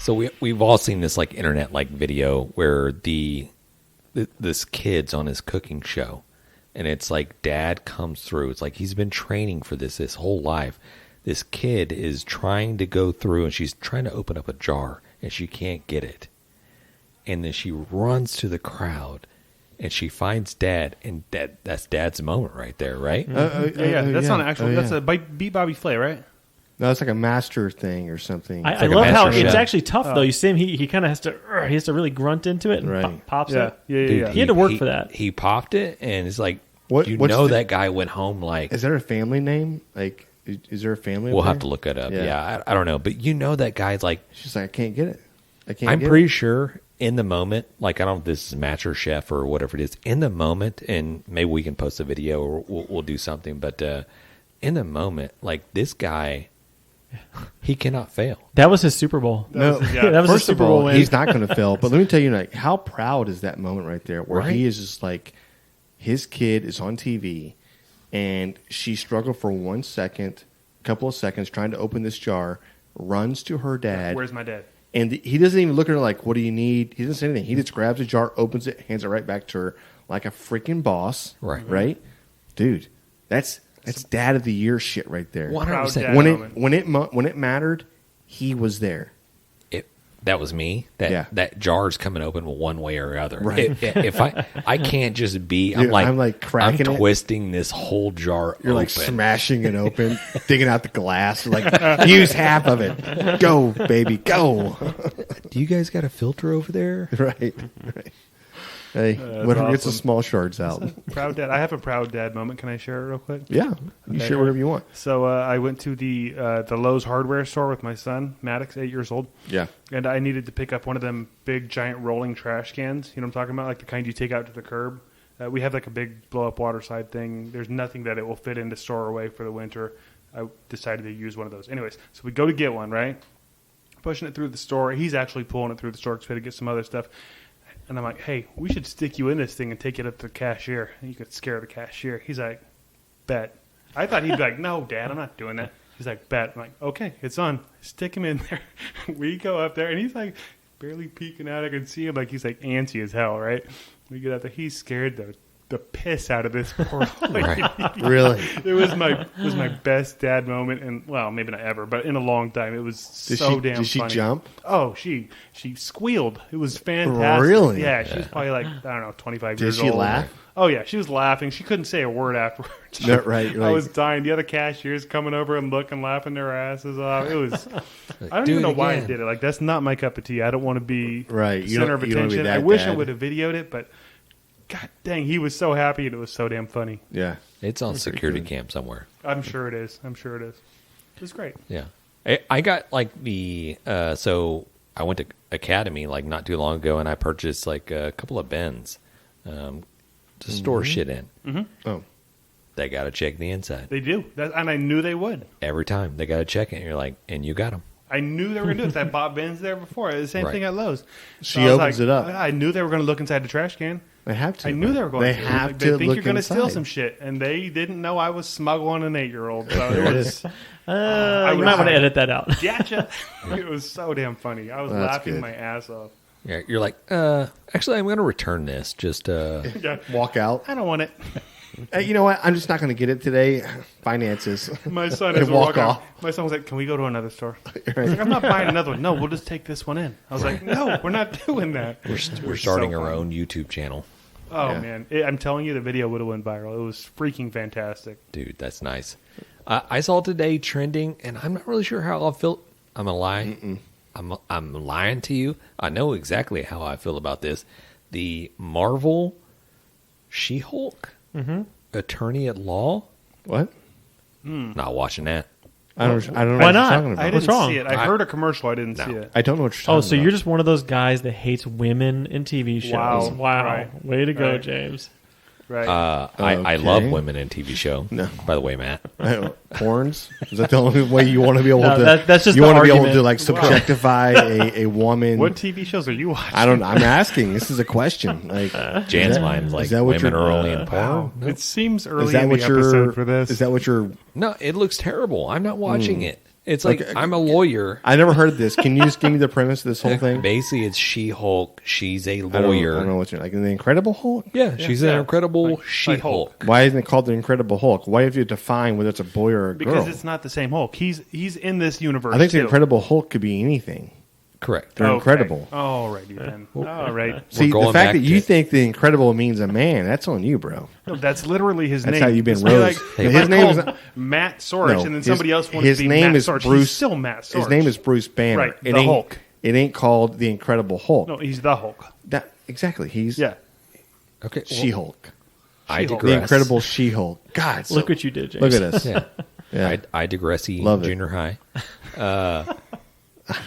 So we've all seen this like internet like video where this kid's on his cooking show, and it's like dad comes through. It's like he's been training for this his whole life. This kid is trying to go through, and she's trying to open up a jar, and she can't get it. And then she runs to the crowd, and she finds dad, and that's dad's moment right there, right? That's not an actual. That's a Beat Bobby Flay, right? No, it's like a master thing or something. I love how it's actually tough though. You see him; he kind of has to really grunt into it and pops it. Yeah. He had to work for that. He popped it, and it's like that guy went home like. Is there a family name? Like, is there a family? We'll have to look it up. Yeah, I don't know, but that guy's like. She's like, I can't get it. I'm pretty sure in the moment, like I don't know if this is Master Chef or whatever it is. In the moment, and maybe we can post a video or we'll do something, but in the moment, like this guy. He cannot fail. That was his Super Bowl. That was his Super Bowl win. He's not going to fail. But let me tell you, like, how proud is that moment right there, where he is just like, his kid is on TV, and she struggled for 1 second, couple of seconds, trying to open this jar, runs to her dad. Where's my dad? And he doesn't even look at her like, what do you need? He doesn't say anything. He just grabs the jar, opens it, hands it right back to her like a freaking boss. Right? Dude, that's Dad of the Year shit right there. 100%. When it mattered, he was there. That was me. That jar's coming open one way or other. Right. If I can't just be. Dude, I'm like cracking I'm twisting this whole jar. You're like smashing it open, digging out the glass. Like use half of it. Go, baby, go. Do you guys got a filter over there? Right. Hey, whatever gets the small shards out. Proud dad. I have a proud dad moment. Can I share it real quick? Yeah, you share whatever you want. So I went to the Lowe's hardware store with my son, Maddox, 8 years old. Yeah. And I needed to pick up one of them big, giant rolling trash cans. You know what I'm talking about? Like the kind you take out to the curb. We have like a big blow-up water slide thing. There's nothing that it will fit in to store away for the winter. I decided to use one of those. Anyways, so we go to get one, right? Pushing it through the store. He's actually pulling it through the store because we had to get some other stuff. And I'm like, hey, we should stick you in this thing and take it up to the cashier. You could scare the cashier. He's like, bet. I thought he'd be like, no, Dad, I'm not doing that. He's like, bet. I'm like, okay, it's on. Stick him in there. We go up there, and he's like barely peeking out. I can see him like he's like antsy as hell, right? We get up there. He's scared the piss out of this poor lady. Really? It was my best dad moment, and well, maybe not ever, but in a long time. It was damn funny. Did she jump? Oh, she squealed. It was fantastic. Really? Yeah, she was probably like, I don't know, 25 years old. Did she laugh? Oh yeah, she was laughing. She couldn't say a word afterwards. No, right. I was dying. The other cashiers coming over and looking, laughing their asses off. It was. I don't even know why I did it. Like that's not my cup of tea. I don't want to be center of attention. I wish I would have videoed it, but. God dang, he was so happy and it was so damn funny. Yeah. It's on security cam somewhere. I'm sure it is. It was great. Yeah. I got like so I went to Academy like not too long ago and I purchased like a couple of bins to store shit in. Mm-hmm. Oh. They got to check the inside. They do. And I knew they would. Every time. They got to check it and you're like, and you got them. I knew they were going to do it. I bought bins there before. The same thing at Lowe's. She opens it up. I knew they were going to look inside the trash can. They have to. I knew they were going to. They have to. They think look you're going to inside. steal some shit, and they didn't know I was smuggling an 8-year-old. So it was. You might want to edit that out. Gotcha. It was so damn funny. I was laughing my ass off. Yeah, you're like, actually, I'm going to return this. Just walk out. I don't want it. You know what? I'm just not going to get it today. Finances. My son is walk off. My son was like, "Can we go to another store?" I was like, "I'm not buying another one. No, we'll just take this one in." I was like, "No, we're not doing that. We're starting our own YouTube channel." Oh man, I'm telling you, the video would have went viral. It was freaking fantastic, dude. That's nice. I saw today trending, and I'm not really sure how I'll feel. I'm gonna lie. I'm lying to you. I know exactly how I feel about this. The Marvel SheHulk Attorney at Law. What? Not watching that. I don't know. Why not? I didn't see it. I heard a commercial. I didn't see it. I don't know what you're talking about. So you're just one of those guys that hates women in TV shows. Wow. Right. Way to go, James. Right. I love women in TV show. No. By the way, Matt. Porns? Is that the only way you want to be able to? That's just you the want to be argument. able to like subjectify a woman. What TV shows are you watching? I'm asking. This is a question. Like Jan's mind's like women are only in porn. Wow. No. It seems early is that in what the episode for this. Is that what you're? No, it looks terrible. I'm not watching it. It's like I'm a lawyer. I never heard of this. Can you just give me the premise of this whole thing? Basically, it's She-Hulk. She's a lawyer. I don't know what you're like. The Incredible Hulk? Yeah, she's an incredible She-Hulk. Why isn't it called the Incredible Hulk? Why have you define whether it's a boy or a girl? Because it's not the same Hulk. He's in this universe. I think the Incredible Hulk could be anything. Correct. They're incredible. All right, then. All right. See, the fact that you think the Incredible means a man, that's on you, bro. No, that's literally his name. That's how you've been raised. raised. His name is Matt Sorge, and then somebody else wants to be Matt Sorge. He's still Matt Sorge. His name is Bruce Banner. Right, the Hulk. It ain't called the Incredible Hulk. No, he's the Hulk. Exactly. He's okay. She-Hulk. I digress. The Incredible She-Hulk. God, look what you did, James. Look at us. Yeah. I digress. Love junior high.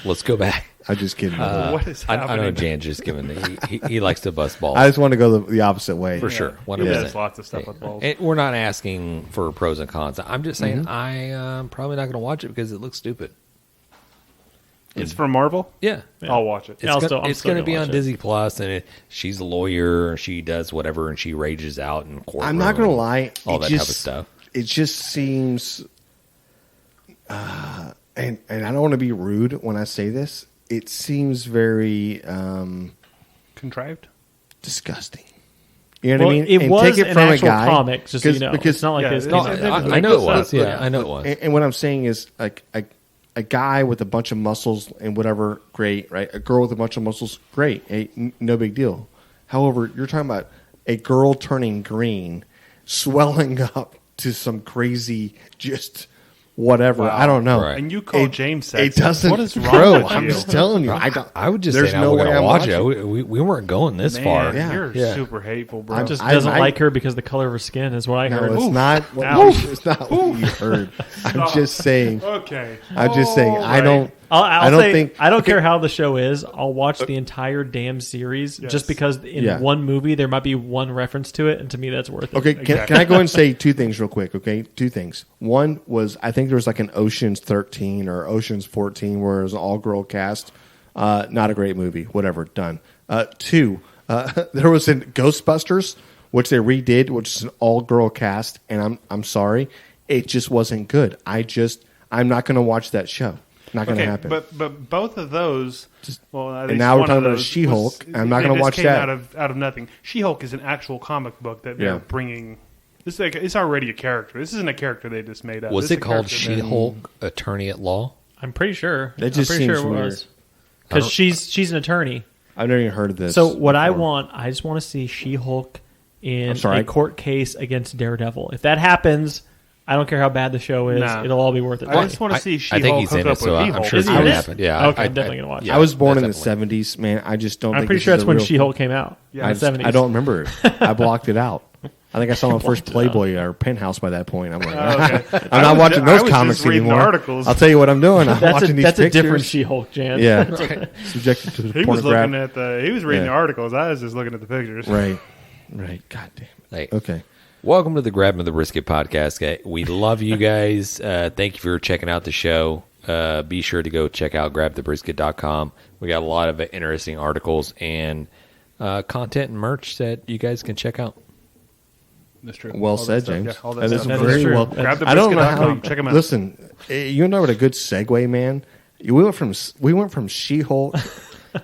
Let's go back. I'm just kidding. What is happening? I know Jan's just giving he likes to bust balls. I just want to go the opposite way. For sure. 100%. He does lots of stuff with balls. And we're not asking for pros and cons. I'm just saying I'm probably not going to watch it because it looks stupid. It's from Marvel? Yeah. I'll watch it. It's going to be on Disney Plus, and she's a lawyer. She does whatever, and she rages out in court. I'm not going to lie. All that type of stuff. It just seems, and I don't want to be rude when I say this, it seems very contrived, disgusting. You know what I mean? It was take it an from actual a guy, comic, just so you know. because it's not like this. No, I know it was. Yeah, I know it was. And what I'm saying is, like a guy with a bunch of muscles and whatever, great, right? A girl with a bunch of muscles, great, no big deal. However, you're talking about a girl turning green, swelling up to some crazy just whatever. Wow. I don't know. Right. And you call James sexy. It doesn't. What is wrong bro, with I'm you? just telling you. I would just there's say no we're way going to I'm watch it. watching. We weren't going this far. Man, you're Yeah. super hateful, bro. Just doesn't like her because of the color of her skin is what I heard. No, it's not. It's not what you heard. I'm just saying. Okay. I'm just saying. All I don't. I don't okay. care how the show is. I'll watch the entire damn series just because in one movie there might be one reference to it, and to me that's worth it. Okay, can I go and say two things real quick? Okay, two things. One was I think there was like an Ocean's 13 or Ocean's 14 where it was an all-girl cast. Not a great movie. Whatever, done. Two, there was in Ghostbusters, which they redid, which is an all-girl cast, and I'm sorry, it just wasn't good. I'm not going to watch that show. Not going to happen. But both of those. And now we're talking about She-Hulk. I'm not going to watch that. Out of nothing. She-Hulk is an actual comic book that they're bringing. It's already a character. This isn't a character they just made up. Was it called SheHulk Attorney at Law? I'm pretty sure. That just I'm pretty seems sure it weird. was because she's an attorney. I've never even heard of this. So what before. I just want to see She-Hulk in a court case against Daredevil. If that happens, I don't care how bad the show is. It'll all be worth it. I just want to see She-Hulk I think he's hook in up it, so with I'm She-Hulk. sure it's going to happen. Yeah. Okay, I'm definitely going to watch it. I was born in the 70s, man. I just don't I'm think pretty this sure is that's a when real- She-Hulk came out. Yeah. In the 70s. I don't remember it. I blocked it out. I think I saw my first Playboy or Penthouse by that point. I'm like, Okay. I'm not watching those I was comics just reading anymore. Articles. I'll tell you what I'm doing. I'm watching these That's pictures. a different She-Hulk, Jan. Yeah, subjected to the He was pornograph. looking at he was reading Yeah. the articles. I was just looking at the pictures. Right. God damn it. Hey, Okay. welcome to the Grabbing the Brisket podcast. We love you guys. Thank you for checking out the show. Be sure to go check out grabthebrisket.com. We got a lot of interesting articles and content and merch that you guys can check out. That's true. Well All said, that stuff. James. Yeah, all that That is stuff. very true. well. Grab I don't know how. thebrisket.com. Check 'em out. Listen, you and I were a good segue, man. We went from She-Hulk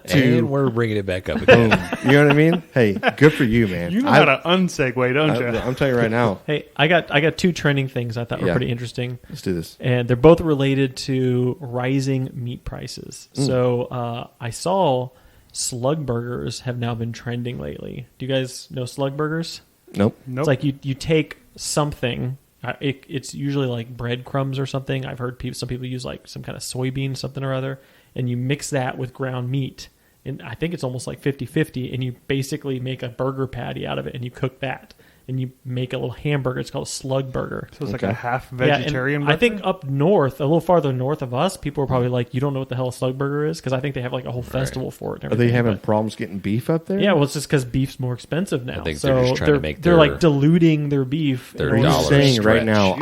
to And we're bringing it back up again. boom. You know what I mean? Hey, good for you, man. You know how to unsegue, don't you? I'm telling you right now. Hey, I got two trending things I thought were Yeah. pretty interesting. Let's do this. And they're both related to rising meat prices. So I saw Slug Burgers have now been trending lately. Do you guys know Slug Burgers? Nope. Nope. It's like you take something. It's usually like breadcrumbs or something. I've heard some people use like some kind of soybean something or other, and you mix that with ground meat. And I think it's almost like 50-50, and you basically make a burger patty out of it, and you cook that. And you make a little hamburger. It's called a Slug Burger. So it's like a half Yeah, vegetarian. and I think up north, a little farther north of us, people are probably like, you don't know what the hell a Slug Burger is? Because I think they have like a whole festival for it. and Are they everything, having but- problems getting beef up there? Yeah, well, it's just because beef's more expensive now. I think so they're just trying to make they're their- like diluting their beef. their in order I'm to- just dollars saying right stretch. now,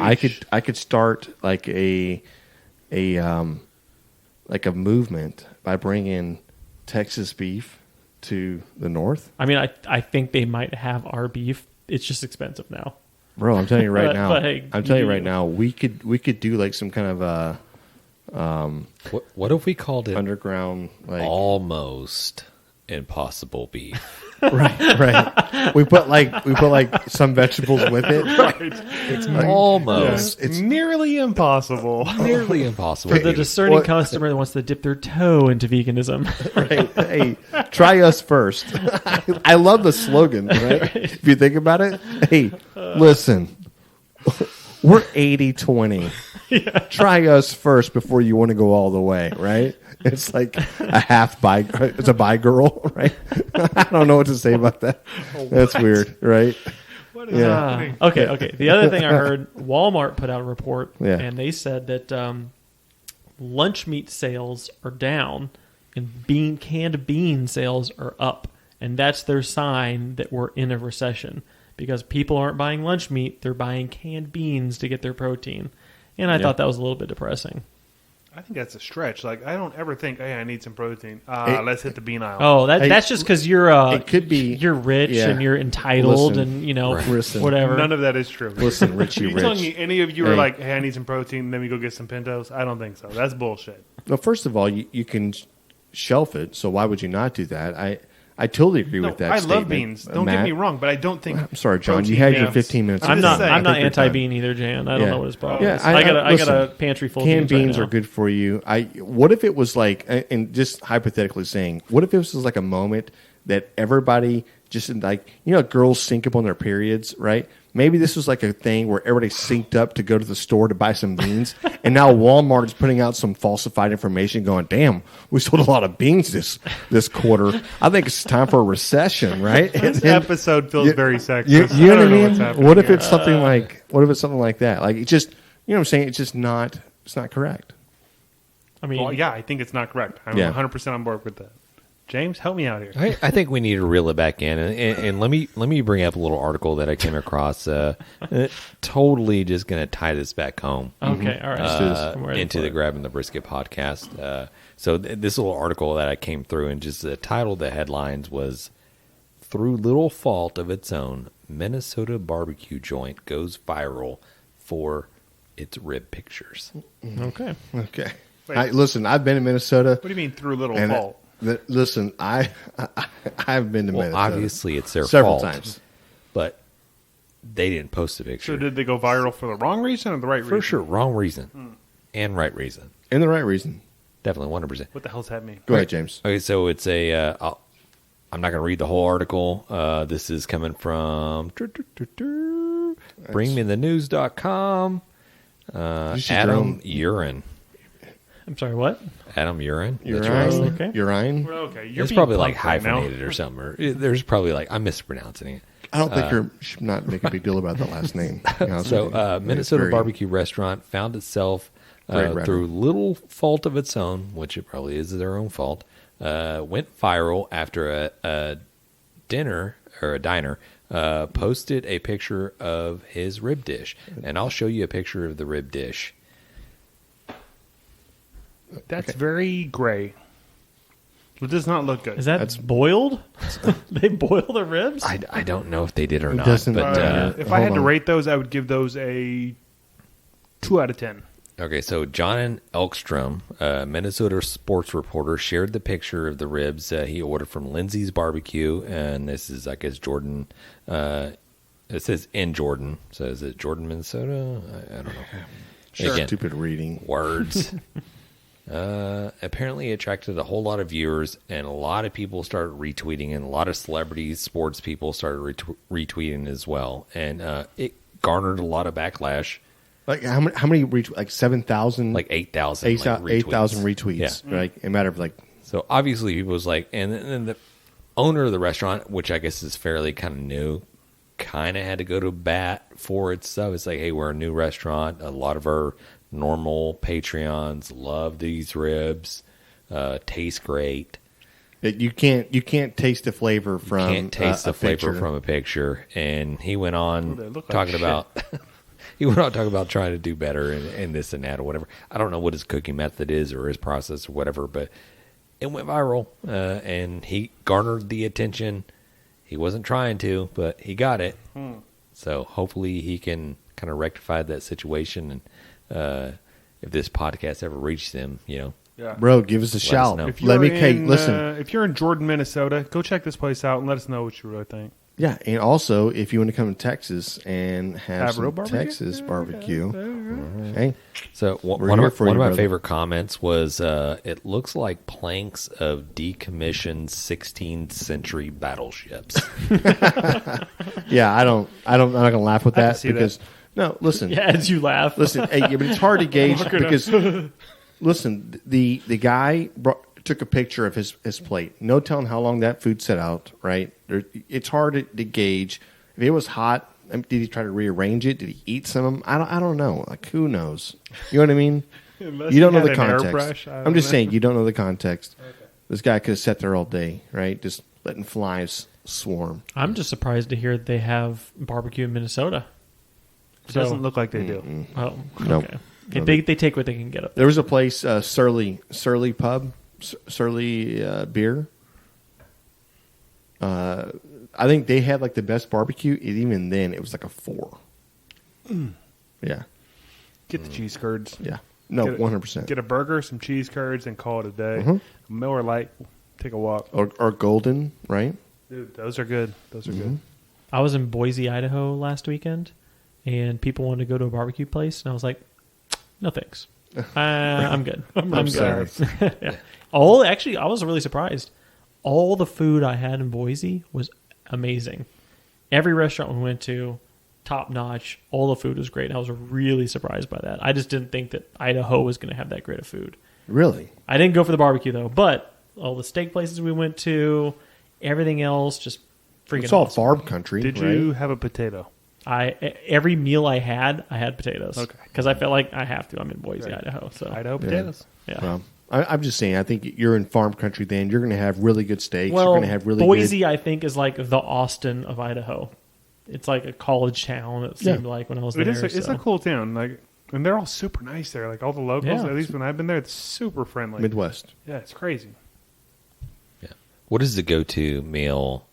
I could start like a movement by bringing Texas beef to the north. I mean, I think they might have our beef. It's just expensive now. Bro, I'm telling you right now. But hey, I'm telling you you- right now, we could do like some kind of What if we called it underground, like almost impossible beef? right. We put like some vegetables with it. Right. It's almost. It's nearly impossible. Nearly impossible. For the discerning customer that wants to dip their toe into veganism. Right. Hey, try us first. I love the slogan, right? If you think about it. Hey, listen. We're 80-20. Yeah. Try us first before you want to go all the way, right? It's like a half bi. It's a bi girl, right? I don't know what to say about that. That's weird, right? What is happening? Okay. The other thing I heard, Walmart put out a report, Yeah. and they said that lunch meat sales are down and canned bean sales are up, and that's their sign that we're in a recession because people aren't buying lunch meat; they're buying canned beans to get their protein. And I thought that was a little bit depressing. I think that's a stretch. Like, I don't ever think, hey, I need some protein. Let's hit the bean aisle. Oh, that's just because you're it could be you're rich and you're entitled Listen, and whatever. None of that is true. Listen, Richie You telling me Rich. any of you are like, hey, I need some protein, and then we go get some pintos? I don't think so. That's bullshit. Well, first of all, you can shelf it, so why would you not do that? I totally agree with that. I statement. love beans. Don't Matt, get me wrong, but I don't think. I'm sorry, John. protein You had your beans- 15 minutes. I'm of not. fame. I'm not I think you're anti-bean done. either, Jan. I don't know what his problem Yeah, is. I got listen, a pantry full of canned beans right are good for you. What if it was like, and just hypothetically saying, what if it was like a moment that everybody just like, girls sync up on their periods, right? Maybe this was like a thing where everybody synced up to go to the store to buy some beans, and now Walmart is putting out some falsified information going, damn, we sold a lot of beans this quarter. I think it's time for a recession, right? This episode feels very sexist. You know what I don't know what's mean? happening What if here. it's something like that? Like it just, what I'm saying? It's just not, it's not correct. I mean, Well, yeah, I think it's not correct. I'm Yeah. 100% on board with that. James, help me out here. I think we need to reel it back in, and let me bring up a little article that I came across. Totally just going to tie this back home. okay, all right. I'm ready Into for the it. Grabbing the Brisket podcast. So this little article that I came through, and just the title of the headlines was, "Through little fault of its own, Minnesota barbecue joint goes viral for its rib pictures." Okay. Okay. Wait. Listen, I've been in Minnesota. What do you mean through little And fault? listen, I've been to Well, Minnesota obviously it's their several fault, times. but they didn't post a picture. So did they go viral for the wrong reason or the right reason? For sure, wrong reason and right reason. And the right reason. Definitely 100%. What the hell's that mean? Go ahead, James. Okay, so it's a. I'm not going to read the whole article. This is coming from bringmethenews.com. You should Adam drone- Urine. I'm sorry. What? Adam Urine. That's your last name? Urine. Okay. Urine. Well, okay, you're It's being probably like punked right now. hyphenated or something. Or there's probably like I'm mispronouncing it. I don't think you should not make a big deal about the last name. to be honest with you. I think it's Minnesota very- barbecue restaurant found itself Great restaurant. through little fault of its own, which it probably is their own fault, went viral after a diner posted a picture of his rib dish, and I'll show you a picture of the rib dish. That's very gray. It does not look good. Is that boiled? They boil the ribs? I don't know if they did or It not, doesn't but matter. if I had hold to on. rate those, I would give those a 2 out of 10. okay, so John Elkstrom, Minnesota sports reporter, shared the picture of the ribs he ordered from Lindseys BBQ, and this is, I guess, Jordan. It says in Jordan, so is it Jordan, Minnesota? I don't know. Again, Stupid reading. words. Apparently, it attracted a whole lot of viewers, and a lot of people started retweeting, and a lot of celebrities, sports people started retweeting as well, and it garnered a lot of backlash. Like how many like 7,000? Like 8,000 8,000 retweets. Yeah. Like a matter of like. So obviously he was like, and then the owner of the restaurant, which I guess is fairly kind of new, kind of had to go to bat for its stuff. It's like, hey, we're a new restaurant. A lot of our normal Patreons love these ribs. Taste great. You can't taste the flavor from. Can't taste a the flavor picture. from a picture. And he went Ooh, on they look like talking shit. about. He went on talking about trying to do better and this and that or whatever. I don't know what his cooking method is or his process or whatever, but it went viral and he garnered the attention. He wasn't trying to, but he got it. So hopefully he can kind of rectify that situation and if this podcast ever reaches them, Yeah. Bro, give us a shout. know. If Let me you're listen. if you're in Jordan, Minnesota, go check this place out and let us know what you really think. Yeah, and also if you want to come to Texas and have real some barbecue? Texas barbecue, hey, So We're one here of for my, you, one of my brother. favorite comments was, "It looks like planks of decommissioned 16th century battleships." yeah, I'm not gonna laugh with I can that see that. because no, listen, Yeah, as you laugh. listen, hey, yeah, but it's hard to gauge because listen, the guy took a picture of his plate. No telling how long that food sat out. Right, it's hard to gauge. If it was hot, did he try to rearrange it? Did he eat some of them? I don't know. Like who knows? You know what I mean? Unless You don't you know the had an context. airbrush, I I'm don't just know. saying you don't know the context. This guy could have sat there all day, right? Just letting flies swarm. I'm just surprised to hear that they have barbecue in Minnesota. It doesn't look like they do. Oh, Nope. okay. No, They take what they can get up. There was a place, Surly Pub, Surly Beer. I think they had like the best barbecue. And even then, it was like a 4. Yeah, Get the cheese curds. yeah. No, Get it. 100%. Get a burger, some cheese curds, and call it a day. Mhm. Miller Lite. Take a walk. Or golden, right? Dude, those are good. Those are good. I was in Boise, Idaho last weekend, and people wanted to go to a barbecue place, and I was like, "No thanks, I'm good. I'm good." sorry. Yeah. Actually, I was really surprised. All the food I had in Boise was amazing. Every restaurant we went to, top notch. All the food was great. I was really surprised by that. I just didn't think that Idaho was going to have that great of food. Really? I didn't go for the barbecue though, but all the steak places we went to, everything else, just freaking It's all awesome. farm country. Did right? you have a potato? Every meal I had potatoes. Okay. Because I felt like I have to. I'm in Boise, Right. Idaho. So Idaho potatoes. yeah. Well, I'm just saying. I think you're in farm country. Then you're going to have really good steaks. Well, you're going to have really Boise, good. I think, is like the Austin of Idaho. It's like a college town. It seemed Yeah. like when I was It there. is. It's a cool town. Like, and they're all super nice there. Like all the locals. Yeah. At least when I've been there, it's super friendly. Midwest. Yeah, it's crazy. Yeah. What is the go-to meal,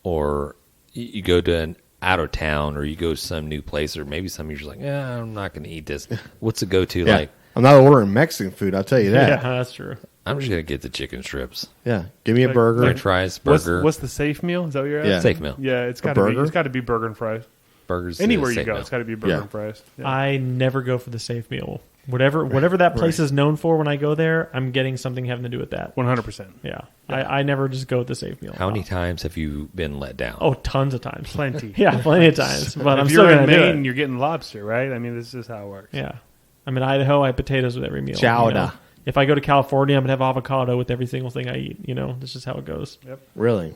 or you go to an out of town, or you go to some new place, or maybe some you're just like, yeah, I'm not going to eat this. What's the go-to? Yeah. Like, I'm not ordering Mexican food. I'll tell you Yeah, that. that's true. I'm just going to get the chicken strips, Yeah. Give me a Like- burger. French fries, burger, What's the safe meal? Is that what you're at? Yeah. safe meal, Yeah, it's A got to be. burger? It's got to be burger and fries. burgers. Anywhere you safe go, meal. it's got to be burger Yeah. and fries. Yeah. I never go for the safe meal. Whatever that place is known for, when I go there, I'm getting something having to do with that. 100%. Yeah. I never just go with the safe meal. How many times have you been let down? Oh, tons of times. Plenty. Yeah, plenty of times. But I'm if still you're going in to do Maine, it. you're getting lobster, right? I mean, this is how it works. Yeah. I'm in Idaho, I have potatoes with every meal. Chowder. If I go to California, I'm going to have avocado with every single thing I eat. That's just how it goes. Really?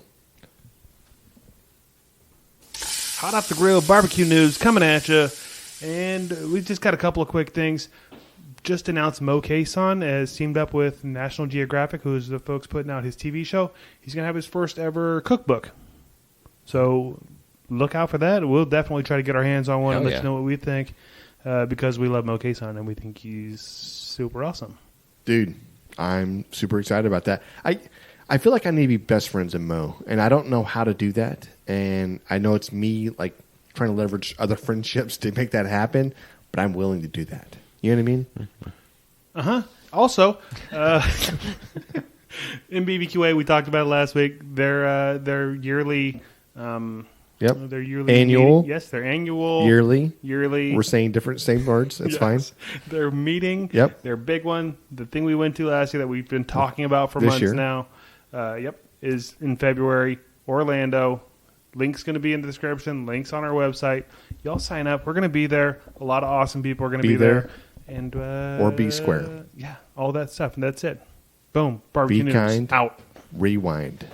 Hot off the grill barbecue news coming at you, and we've just got a couple of quick things. Just announced Mo Kason has teamed up with National Geographic, who's the folks putting out his TV show. He's going to have his first ever cookbook. So look out for that. We'll definitely try to get our hands on one and Hell let yeah. you know what we think, because we love Mo Kason and we think he's super awesome. Dude, I'm super excited about that. I feel like I need to be best friends with Mo, and I don't know how to do that. And I know it's me like trying to leverage other friendships to make that happen, but I'm willing to do that. You know what I mean? Also, NBBQA, we talked about it last week. Their yearly, Yep. their yearly Annual. meeting. Yes, their annual Yearly. yearly. We're saying same words. That's fine. Their meeting. Yep. Their big one. The thing we went to last year that we've been talking about for This months year. now. Is in February. Orlando. Link's going to be in the description. Links on our website. Y'all sign up. We're going to be there. A lot of awesome people are going to Be be there. there. And Or be square. Yeah, all that stuff. And that's it. Boom. Barbecue Be news. kind. Out. Rewind.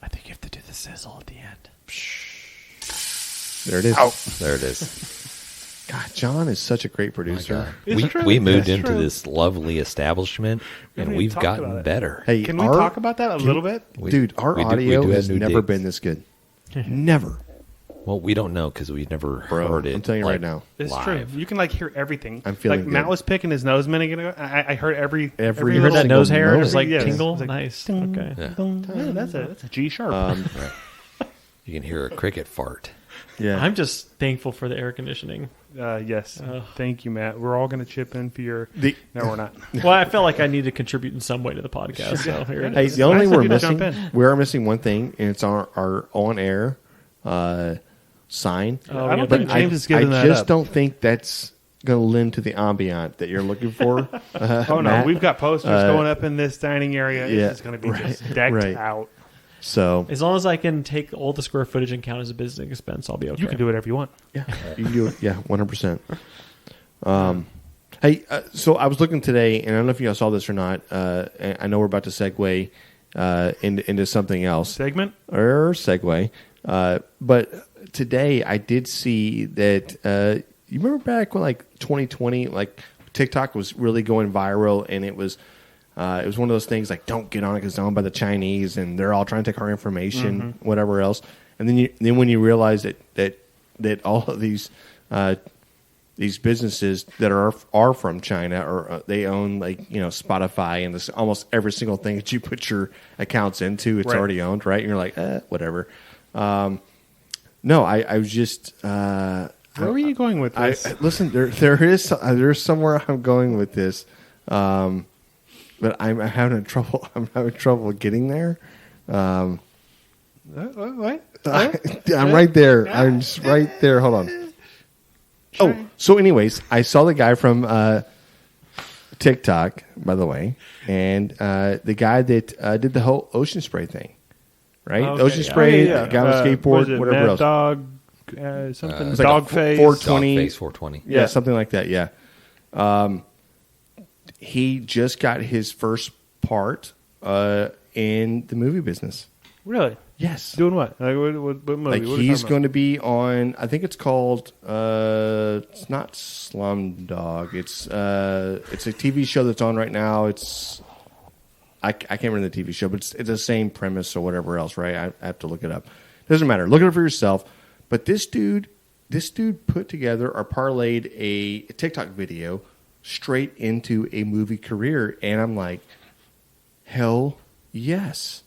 I think you have to do the sizzle at the end. There it is. There it is. God, John is such a great My producer. God. It's We, true. we moved It's into true. this lovely establishment, We and haven't we've even talked about gotten it. better. Hey, Can we our- talk about that a little bit? Dude, our we do audio have has new never digs. been this good. Never. Well, we don't know because we've never Bro, heard it. I'm telling you like, right now. It's live. true. You can hear everything. I'm feeling like Matt good. was picking his nose a minute ago. I heard every You You heard Little that nose hair? single It was like note. tingle? It's like Nice. ding, Okay. Yeah. ding. Yeah, that's a G sharp. Right. You can hear a cricket fart. Yeah. I'm just thankful for the air conditioning. Yes. Thank you, Matt. We're all going to chip in for your... No, we're not. Well, I felt like I need to contribute in some way to the podcast. So here it Hey, is. the only thing we're Nice of you to missing, jump we are missing one thing, and it's our on-air sign. Oh, I don't yeah, think but James is giving that I just up. don't think that's going to lend to the ambient that you're looking for. Oh, no. Matt. We've got posters going up in this dining area. yeah, It's just going to be right, just decked right. out. So As long as I can take all the square footage and count as a business expense, I'll be okay. You can do whatever you want. yeah, you can do it. Yeah, 100%. Hey, so I was looking today, and I don't know if you guys saw this or not. I know we're about to segue into something else. Segment? Or segue. But today I did see that you remember back when like 2020, like TikTok was really going viral, and it was one of those things like don't get on it because it's owned by the Chinese and they're all trying to take our information, whatever else. And then when you realize that all of these businesses that are from China or they own like Spotify and this almost every single thing that you put your accounts into, it's Right. already owned, right? And you're like, whatever. No, I was just. Where were you going with this? Listen, there's somewhere I'm going with this, but I'm having trouble. I'm having trouble getting there. What? I'm right there. I'm just right there. Hold on. Oh, so anyways, I saw the guy from TikTok, by the way, and the guy that did the whole ocean spray thing, right? Okay, Ocean yeah. spray, Oh, yeah. the guy on a Was skateboard, it whatever Mad else. Dog, something, It's like dog a face. 420. Dog face 420. Yeah, something like that. Yeah. He just got his first part in the movie business. Really? Yes. Doing what? Like, what movie? Like What are we he's talking going to be on. I think it's called. It's not Slumdog. It's a TV show that's on right now. It's. I can't remember the TV show, but it's the same premise or whatever else, right? I have to look it up. Doesn't matter. Look it up for yourself. But this dude put together or parlayed a TikTok video straight into a movie career, and I'm like, hell yes.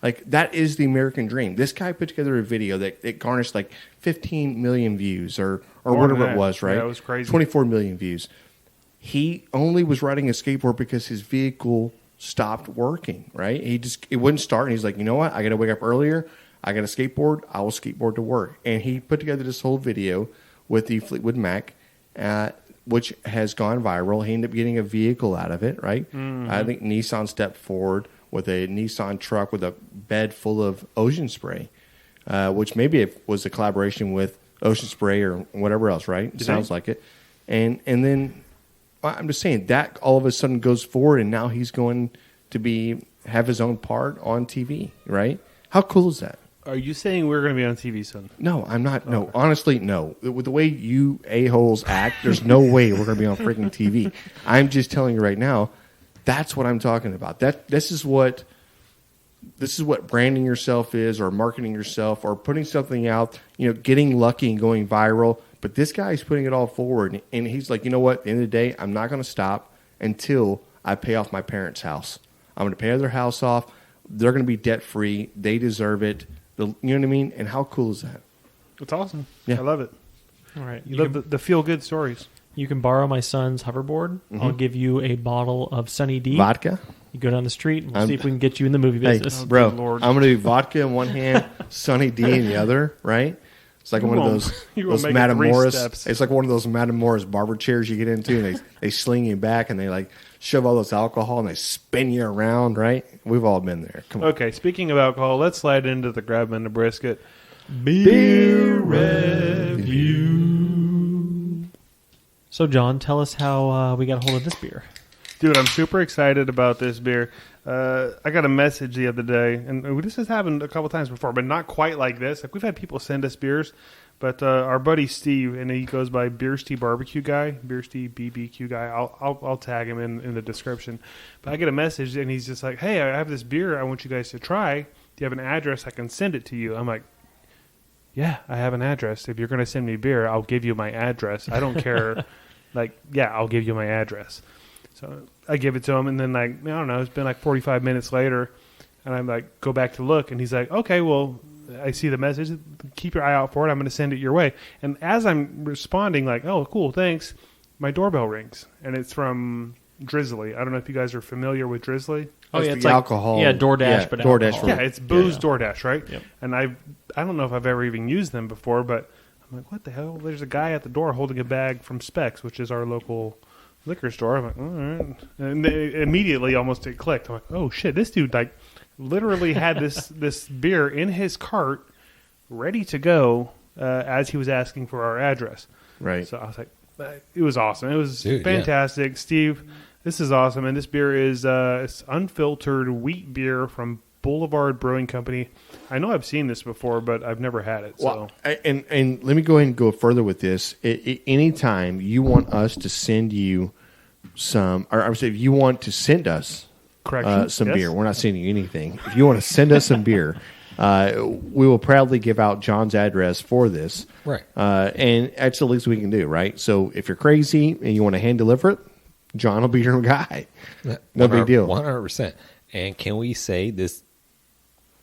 Like, that is the American dream. This guy put together a video that garnished like 15 million views or More whatever than it that. was, right? Yeah, it was crazy. 24 million views. He only was riding a skateboard because his vehicle stopped working, right? It wouldn't start, and he's like, you know what? I got to wake up earlier. I got a skateboard. I will skateboard to work. And he put together this whole video with the Fleetwood Mac, which has gone viral. He ended up getting a vehicle out of it, right? Mm-hmm. I think Nissan stepped forward with a Nissan truck with a bed full of ocean spray, which maybe it was a collaboration with Ocean Spray or whatever else, right? It sounds like it. And then I'm just saying that all of a sudden goes forward, and now he's going to have his own part on TV, right? How cool is that? Are you saying we're going to be on TV soon? No, I'm not. No, honestly, no. With the way you a-holes act, there's no way we're going to be on freaking TV. I'm just telling you right now, that's what I'm talking about. This is what branding yourself is, or marketing yourself, or putting something out, getting lucky and going viral. But this guy's putting it all forward, and he's like, you know what? At the end of the day, I'm not going to stop until I pay off my parents' house. I'm going to pay their house off. They're going to be debt-free. They deserve it. You know what I mean? And how cool is that? It's awesome. Yeah. I love it. All right. You love the feel-good stories. You can borrow my son's hoverboard. I'll give you a bottle of Sunny D. Vodka? You go down the street, and we'll see if we can get you in the movie Hey, business. bro, good Lord. I'm going to do vodka in one hand, Sunny D in the other, right? It's like You one of won't- those you won't make it Madame 3 Morris. steps. It's like one of those Madame Morris barber chairs you get into, and they sling you back, and they like shove all this alcohol, and they spin you around, right? We've all been there. Come on. Okay, speaking of alcohol, let's slide into the grab and the brisket. Beer review. So, John, tell us how we got a hold of this beer. Dude, I'm super excited about this beer. I got a message the other day, and this has happened a couple times before, but not quite like this. Like, we've had people send us beers, but our buddy Steve, and he goes by Brisket BBQ guy. I'll tag him in the description. But I get a message, and he's just like, "Hey, I have this beer I want you guys to try. Do you have an address? I can send it to you." I'm like, "Yeah, I have an address. If you're going to send me beer, I'll give you my address. I don't care." I'll give you my address. So I give it to him, and then I don't know, it's been like 45 minutes later, and I'm like, go back to look, and he's like, okay, well, I see the message. Keep your eye out for it. I'm going to send it your way. And as I'm responding, like, oh, cool, thanks, my doorbell rings, and it's from Drizzly. I don't know if you guys are familiar with Drizzly. Oh, yeah, That's it's the like alcohol. Yeah, DoorDash, Yeah, but DoorDash alcohol. Yeah, it's booze Yeah. DoorDash, right? Yep. And I don't know if I've ever even used them before, but I'm like, what the hell? There's a guy at the door holding a bag from Specs, which is our local liquor store. I'm like, all right. And immediately almost it clicked. I'm like, oh shit, this dude like literally had this beer in his cart ready to go as he was asking for our address. Right. So I was like, it was awesome. It was Dude, fantastic. Steve, this is awesome. And this beer is it's unfiltered wheat beer from Boulevard Brewing Company. I know I've seen this before, but I've never had it. Well, So and let me go ahead and go further with this. Anytime you want us to send you some, or I would say if you want to send us correction. some Yes? beer, we're not sending you anything. If you want to send us some beer, we will proudly give out John's address for this. Right. And that's the least we can do, right? So if you're crazy and you want to hand deliver it, John will be your guy. No big deal. 100%. And can we say this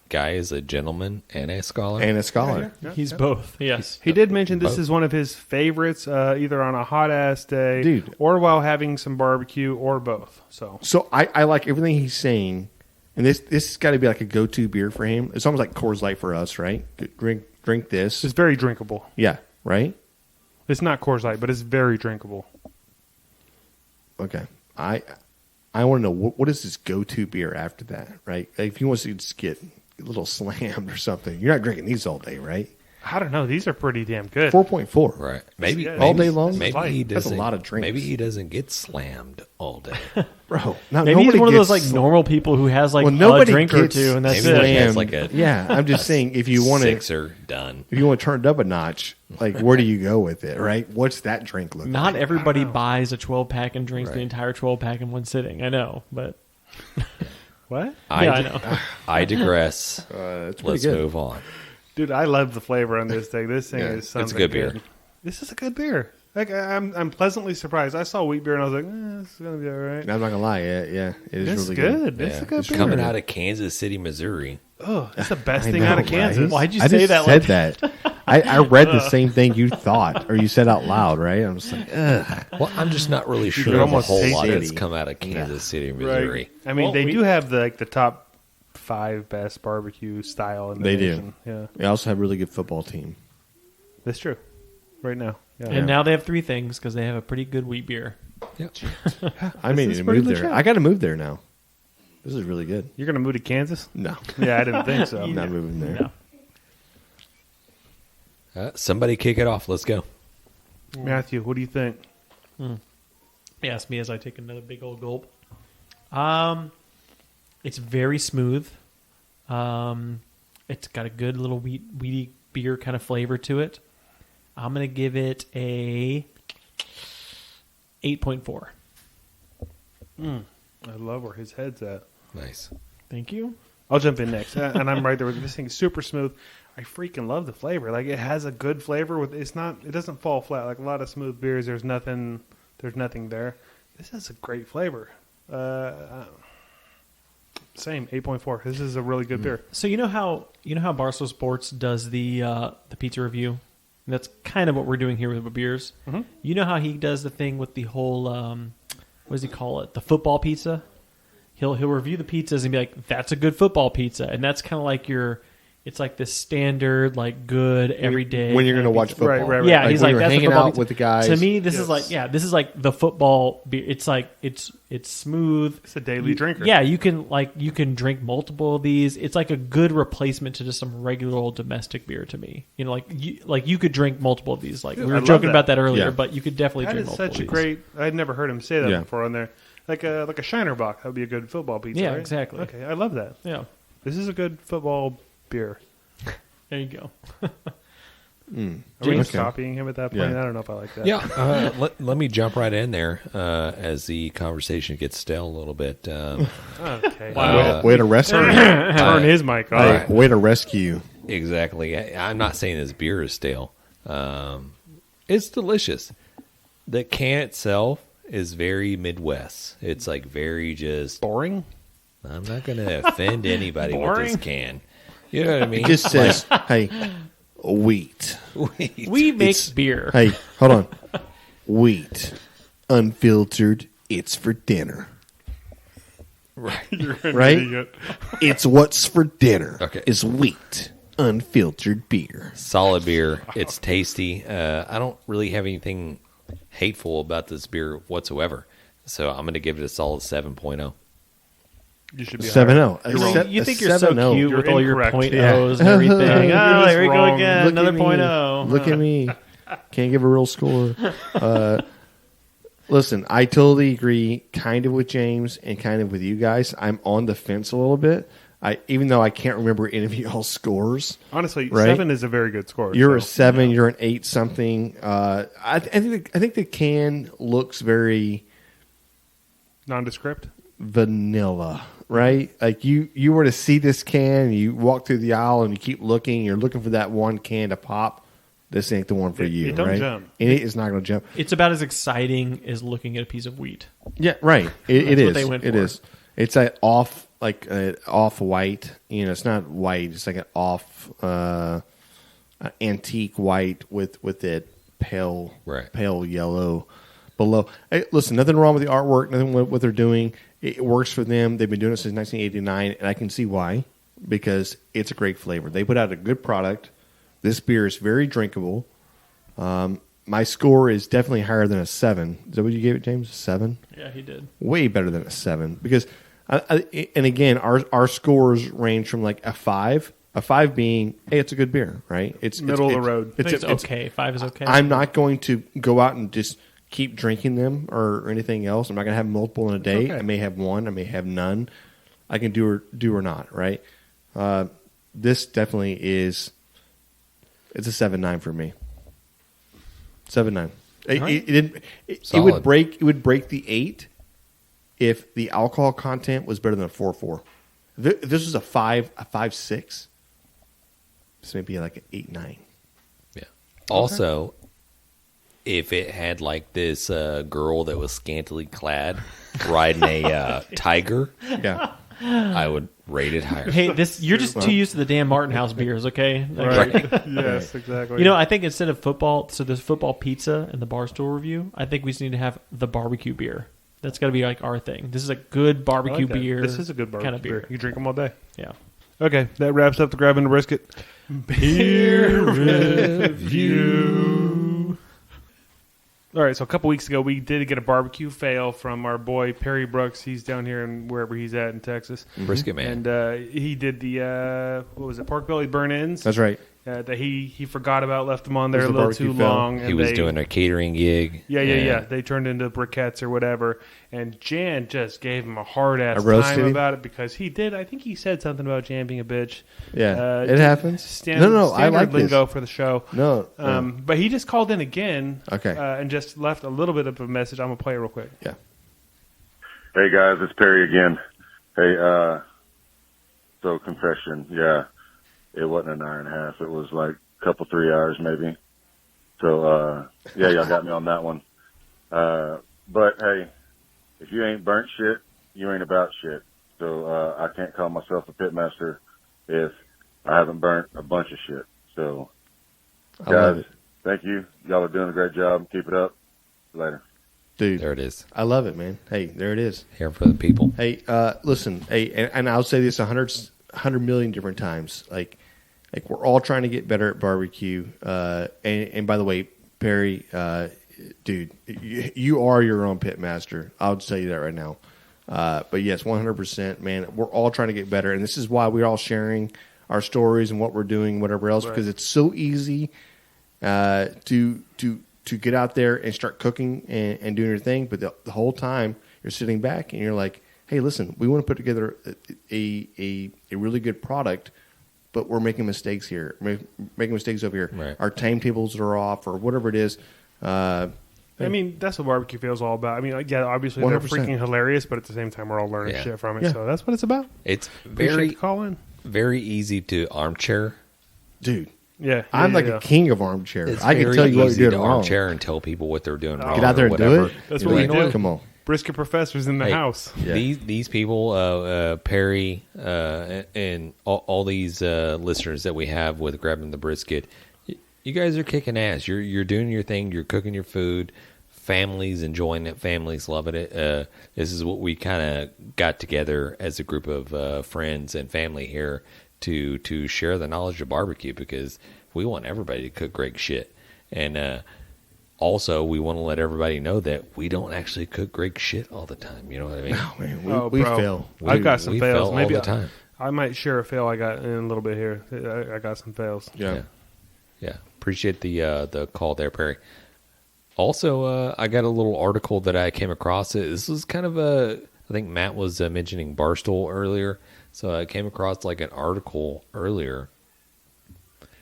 guy is a gentleman and a scholar? And a scholar. Yeah, He's yeah. both. Yes. He did mention this Both. is one of his favorites, either on a hot ass day, Dude. or while having some barbecue, or both. So I like everything he's saying, and this has got to be like a go-to beer for him. It's almost like Coors Light for us, right? Drink this. it's very drinkable. Yeah, right? It's not Coors Light, but it's very drinkable. Okay. I want to know what is his go-to beer after that, right? Like if you want to just get a little slammed or something, you're not drinking these all day, right? I don't know. These are pretty damn good. 4.4. Right. Maybe Yeah, all day long? Maybe That's he That's a doesn't. lot of drinks. Maybe he doesn't get slammed all day. Bro, no, Maybe he's nobody one of those gets like normal people who has like Well, a nobody drink or gets two, and that's Maybe it. like slammed. that's like a Yeah, I'm just saying if you want to sixer done. if you want to turn it up a notch, like where do you go with it, right? What's that drink look Not like? everybody buys a 12-pack and drinks the Right. entire 12-pack in one sitting. I know, but What? I know. I digress. It's pretty Let's good. move on. Dude, I love the flavor on this thing. This thing Yeah, is something it's a good beer. This is a good beer. Like I'm pleasantly surprised. I saw wheat beer and I was like, this is gonna be all right. I'm not gonna lie, yeah, it is It's really good. good. It's Yeah. a good It's beer. coming out of Kansas City, Missouri. Oh, it's the best I thing know, out of right? Kansas. Why'd you I say just that said like that. I read the same thing you thought, or you said out loud, right? I'm just like, ugh. Well, I'm just not really can sure of a almost whole taste lot it. that's come out of Kansas City, Missouri. I mean, Well, they we- do have the top 5 best barbecue style in the They nation. do. Yeah, They also have a really good football team. that's true. Right now, yeah. And now they have 3 things because they have a pretty good wheat beer. I may need is to pretty move there. legit. I got to move there now. This is really good. You're gonna move to Kansas? No, Yeah, I didn't think so. I'm not moving there. No. Somebody kick it off. Let's go. Matthew, what do you think? Ask me as I take another big old gulp. It's very smooth. It's got a good little weedy beer kind of flavor to it. I'm gonna give it a 8.4. I love where his head's at. Nice. Thank you. I'll jump in next, and I'm right there with this thing. Is super smooth. I freaking love the flavor. Like it has a good flavor. With it doesn't fall flat like a lot of smooth beers. There's nothing there. This has a great flavor. Same 8.4. This is a really good beer. So you know how Barstool Sports does the pizza review? And that's kind of what we're doing here with the beers. Mhm. You know how he does the thing with the whole what does he call it? The football pizza. He'll review the pizzas and be like, "That's a good football pizza," and that's kind of like it's like this standard, like good everyday. When you're going to kind of watch pizza. football, Right. Yeah, Like he's when like you're that's the hanging football out pizza. with the guys. To me, this Yes. is like the football beer. It's like it's smooth. It's a daily drinker. Yeah, you can drink multiple of these. It's like a good replacement to just some regular old domestic beer to me. You know, like you could drink multiple of these. Like Dude, we I were love joking that. about that earlier, Yeah. but you could definitely That drink is multiple such a of these. great. I'd never heard him say that Yeah. before on there. Like a Shiner Bock. That would be a good football pizza. Yeah, right? exactly. Okay, I love that. Yeah, This is a good football beer. there you go. Are we Okay. copying him at that point? Yeah. I don't know if I like that. Yeah. Let me jump right in there as the conversation gets stale a little bit. Okay. way to rescue. Turn his mic off. Way to rescue. Exactly. I'm not saying this beer is stale. It's delicious. The can itself is very Midwest. It's like very just. Boring. I'm not going to offend anybody with this can. You know what I mean? It just says, hey, wheat. We make beer. Hey, hold on. Wheat. Unfiltered. It's for dinner. Right? It's what's for dinner. Okay. Is wheat. Unfiltered beer. Solid beer. It's tasty. I don't really have anything hateful about this beer whatsoever. So I'm going to give it a solid 7.0. You should be 7.0. You think you're so cute with all your incorrect. point Yeah. O's and everything. You're There we go wrong. again. Look Another at me. point O. Look at me. Can't give a real score. Listen, I totally agree kind of with James and kind of with you guys. I'm on the fence a little bit. Even though I can't remember any of y'all's scores. Honestly, right? 7 is a very good score. You're a 7. You're an 8 something. I think the can looks very nondescript. vanilla, right? Like you were to see this can, you walk through the aisle and you keep looking. You're looking for that one can to pop. This ain't the one for you, it don't right? jump. It is not going to jump. It's about as exciting as looking at a piece of wheat. Yeah, right. It That's what is. they went It for. is. It's an off, like off white. You know, it's not white. It's like an off antique white with it pale yellow below. Hey, listen, nothing wrong with the artwork. Nothing with what they're doing. It works for them. They've been doing it since 1989, and I can see why. Because it's a great flavor. They put out a good product. This beer is very drinkable. My score is definitely higher than a 7. Is that what you gave it, James? A 7? Yeah, he did. Way better than a 7 because and again our scores range from like a 5 being, hey, it's a good beer, right? It's Middle of the road. I think it's okay. 5 is okay. I'm not going to go out and just keep drinking them or anything else. I'm not going to have multiple in a day. Okay. I may have one, I may have none. I can do or not, right? This definitely is, it's a 7.9 for me. 7.9. It would break the 8 if the alcohol content was better than a 4.4. If this was a 5.6, this may be like an 8.9. Yeah. Also, if it had like this girl that was scantily clad riding a tiger, Yeah. I would rate it higher. Hey, you're just too used to the Dan Martin House beers, okay? Right. Yes, exactly. You know, I think instead of football, so there's football pizza and the Barstool review, I think we just need to have the barbecue beer. That's got to be like our thing. This is a good I barbecue like that. beer. This is a good barbecue kind of beer. You drink them all day. Yeah. Okay, that wraps up the Grabbing the Brisket beer review. All right, so a couple weeks ago, we did get a barbecue fail from our boy Perry Brooks. He's down here in wherever he's at in Texas. Brisket man. And he did the, what was it, pork belly burn-ins. That's right. That he forgot about, left them on there It a was the little too barbecue fail. long. He and was doing a catering gig. Yeah. They turned into briquettes or whatever. And Jan just gave him a hard-ass I roasted time him. about it because he did. I think he said something about Jan being a bitch. Yeah. It happens. Standard I like lingo this. for the show. No. But he just called in again. Okay. And just left a little bit of a message. I'm going to play it real quick. Yeah. Hey guys, it's Perry again. Hey, so confession, yeah, it wasn't an hour and a half. It was like a couple, 3 hours maybe. So, yeah, y'all got me on that one. But hey, if you ain't burnt shit, you ain't about shit. So, I can't call myself a pitmaster if I haven't burnt a bunch of shit. So, I love guys, it. thank you. Y'all are doing a great job. Keep it up. Later. Dude, There it is. I love it, man. Hey, there it is. Here for the people. Hey, listen, hey, and I'll say this 100 million different times. Like we're all trying to get better at barbecue. And by the way, Perry, dude, you are your own pit master. I'll just tell you that right now. But yes, 100%, man. We're all trying to get better, and this is why we're all sharing our stories and what we're doing, whatever else, because it's so easy to get out there and start cooking and doing your thing. But the whole time you're sitting back and you're like, hey, listen, we want to put together a really good product, but we're making mistakes here, making mistakes over here. Right. Our timetables are off or whatever it is. I mean, that's what barbecue feels all about. I mean, yeah, obviously 100%. they're freaking hilarious, but at the same time, we're all learning Yeah. shit from it. Yeah. So that's what it's about. It's Appreciate very, the call in. very easy to armchair. Dude, Yeah, I'm like yeah. a king of armchairs. It's I can very tell you what easy you're to doing wrong. armchair and tell people what they're doing wrong. Get out there or and do whatever. it. That's You're what we like, do. Come on. Brisket professors in the Hey, house. Yeah. These people, Perry, and all these listeners that we have with Grabbing the Brisket, you guys are kicking ass. You're doing your thing. You're cooking your food. Families enjoying it. Families loving it. This is what we kind of got together as a group of friends and family here to share the knowledge of barbecue, because we want everybody to cook great shit. And also, we want to let everybody know that we don't actually cook great shit all the time. You know what I mean? Oh, man, we bro. fail. I've got some we fails. fail Maybe all the time. I might share a fail I got in a little bit here. I got some fails. Yeah. Yeah. Appreciate the call there, Perry. Also, I got a little article that I came across. This was kind of I think Matt was mentioning Barstool earlier. So I came across like an article earlier.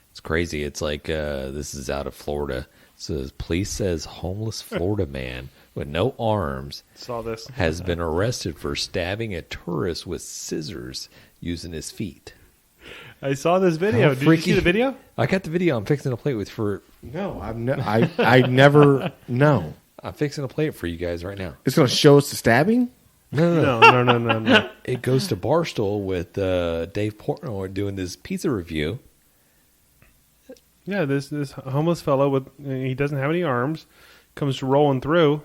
It's crazy. It's like, this is out of Florida. It says, police says homeless Florida man with no arms Saw this. has been arrested for stabbing a tourist with scissors using his feet. I saw this video. How Did you see freaky. the video? I got the video. I'm fixing to play it with for. No, I never. No, I'm fixing to play it for you guys right now. it's going to show us the stabbing. No. It goes to Barstool with Dave Portnoy doing this pizza review. Yeah, this homeless fellow he doesn't have any arms comes rolling through,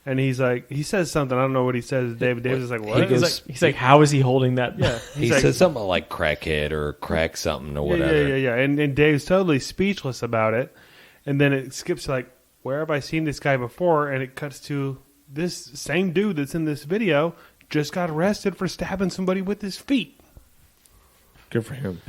and he says something. I don't know what he says. David is like, what? He goes- He's like, how is he holding that? yeah, He like, says something like crackhead or crack something or whatever. Yeah. And Dave's totally speechless about it. And then it skips to like, where have I seen this guy before? And it cuts to this same dude that's in this video just got arrested for stabbing somebody with his feet. Good for him.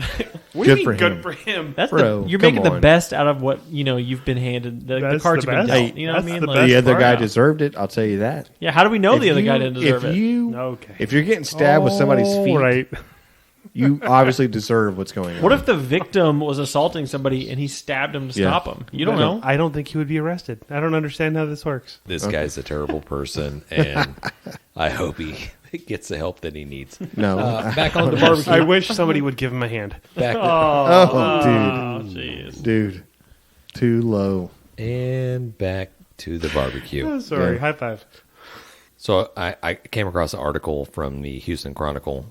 What do you Good mean for good him. for him? That's Bro, you're come making the on. best out of what you've been handed. The That's cards the have been best. dealt. You know what I That's mean? the Like, best. The other part guy out. deserved it. I'll tell you that. yeah. How do we know If the other you- guy didn't deserve if it? you, Okay. If you're getting stabbed with somebody's feet, Right. you obviously deserve what's going on. What if the victim was assaulting somebody and he stabbed him to Yeah. stop him? You don't know. I don't think he would be arrested. I don't understand how this works. This guy's a terrible person, and I hope he gets the help that he needs. No. Back on the barbecue. I wish somebody would give him a hand. Back oh, Oh, jeez. dude. Too low. and back to the barbecue. Oh, sorry. Yeah. High five. So I came across an article from the Houston Chronicle.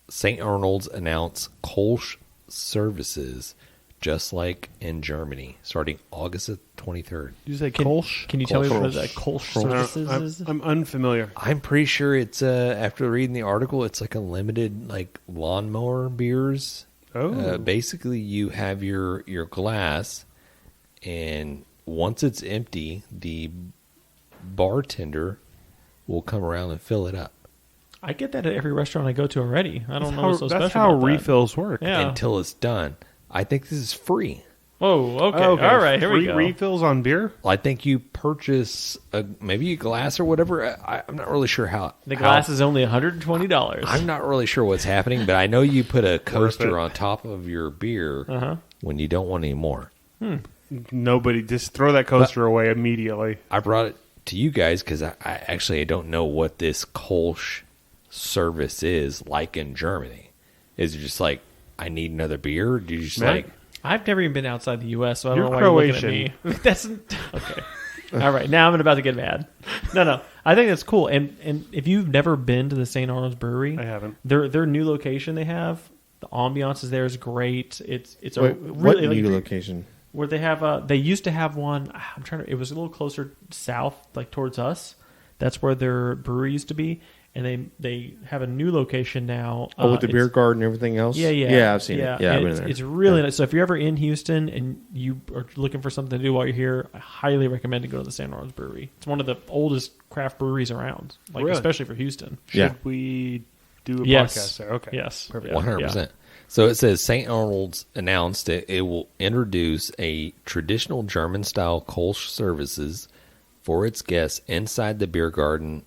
St. Arnolds announced Kolsch services just like in Germany, starting August 23rd. Did you say Kolsch? Can you tell me what Kolsch. that Kolsch No, services is? I'm unfamiliar. I'm pretty sure it's after reading the article, it's like a limited like lawnmower beers. Oh. Basically, you have your glass, and once it's empty, the bartender will come around and fill it up I get that at every restaurant I go to already. I don't know what's so That's special how about that. refills work. Yeah. until it's done. I think this is free. Oh, okay. All right, here we go. Refills on beer? I think you purchase maybe a glass or whatever. I'm not really sure how. The glass is only $120. I'm not really sure what's happening, but I know you put a it. coaster on top of your beer when you don't want any more. Nobody. Just throw that coaster away immediately. I brought it to you guys because I don't know what this Kolsch service is like in Germany. Is it just like, I need another beer? Or do you just Matt? like... I've never even been outside the U.S., so I don't You're know why you're looking Croatian. at me. That's okay. All right, now I'm about to get mad. No, I think that's cool. And if you've never been to the St. Arnolds Brewery, I haven't. Their new location they have, the ambiance is there is great. It's a Wait, really what like, new location? where they have they used to have one. I'm trying to. It was a little closer south, like towards us. That's where their brewery used to be, and they have a new location now. Oh, with the it's- beer garden and everything else? Yeah. Yeah, I've seen it. Yeah, I've been it's, there. it's really Yeah. nice. So if you're ever in Houston and you are looking for something to do while you're here, I highly recommend to go to the St. Arnolds Brewery. It's one of the oldest craft breweries around, like Really? especially for Houston. Should Yeah. we do a Yes. podcast there? Okay. Yes. Perfect. 100%. So it says St. Arnold's announced that it will introduce a traditional German-style Kolsch services for its guests inside the beer garden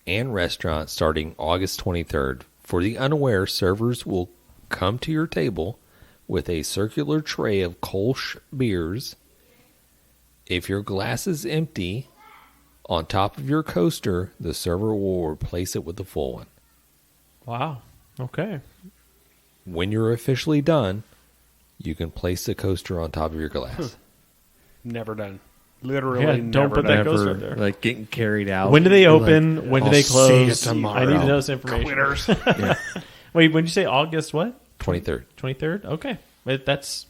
and restaurant starting August 23rd. For the unaware, servers will come to your table with a circular tray of Kolsch beers. If your glass is empty, on top of your coaster, the server will replace it with a full one. Wow. Okay. When you're officially done, you can place the coaster on top of your glass. Never done. Literally, Yeah, never don't put that done. ghost right there. Like getting carried out. When do they You're open? like, When do I'll they see you close? tomorrow. I need to know this information. Quitters. Yeah. Wait, when did you say August what? 23rd. 23rd? Okay. Wait, that's